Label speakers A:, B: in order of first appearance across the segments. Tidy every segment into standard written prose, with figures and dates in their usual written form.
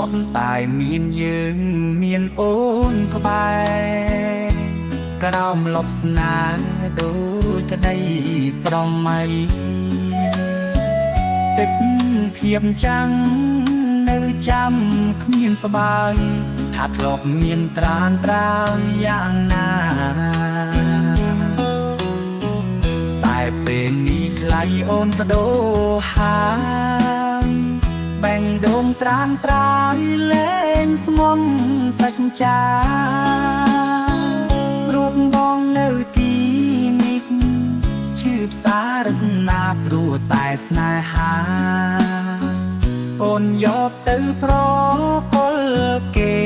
A: ប់តែមានយើងមានអូនក្បែរក្រោមលប់ស្នេហ៍ដូចក្ដីស្រមៃទឹកភាពចាំងនៅចាំគ្មានស្បើយថាធ្លាប់មានត្រានត្រើយយ៉ាងណាតែពេលនេះថ្លៃអូនបដូរហើយបែងដងត្រានត្រើយលែងស្មុំសាច់ចារូបបងនៅទីនេះឈឺផ្សារឹកណាព្រោះតែស្នេហាអូនយកទៅប្រគល់គេ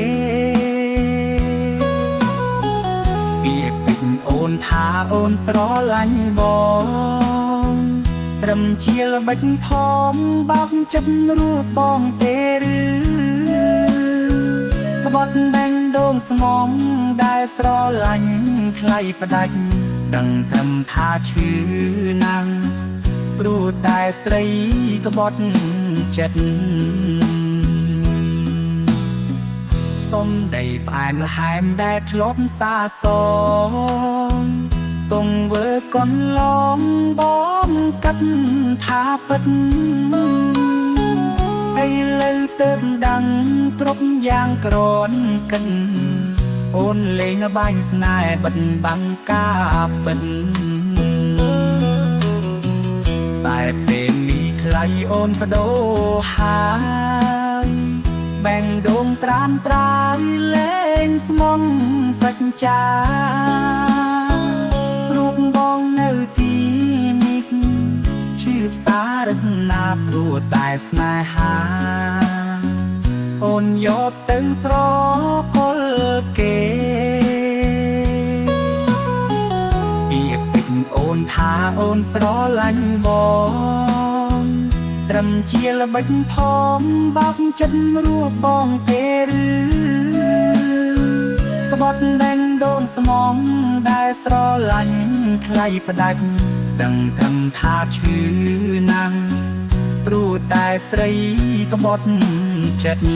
A: ពាក្យពេចន៍អូនថាអូនស្រឡាញ់បងត្រឹមជាល្បិចផងបោកចិត្តរួចបងទេឬក្បត់បែងដងស្មងដែលស្រឡាញ់ថ្លៃផ្ដាច់ដឹងត្រឹមថាឈឺណាស់ព្រោះតែស្រីក្បត់ចិត្តសុំដីផ្អែមល្ហែមដែលធ្លាប់សាសងទង្វើកន្លងបងកាត់ថាពិតឥឡូវទៅដឹងគ្រប់យ៉ាងក្រនកិនអូនលេងបាញ់ស្នេហ៍បិទបាំងការពិតតែពេលនេះថ្លៃអូនបដូរហើយបែងដងត្រានត្រើយលែងស្មុំសាច់ចារូបបងនៅទីនេះឈឺផ្សារឹកណាព្រោះតែស្នេហាអូនយកទៅប្រគល់គេពាក្យពេចន៍អូនថាអូនស្រឡាញ់បងត្រឹមជាល្បិចផងបោកចិត្តរួចបងទេឬក្បត់ដែងដូនស្មងដែលស្រឡាញ់ថ្លៃផ្ដាច់ដឹងត្រឹមថាឈឺណាស់ព្រោះតែស្រីក្បត់ចិត្ត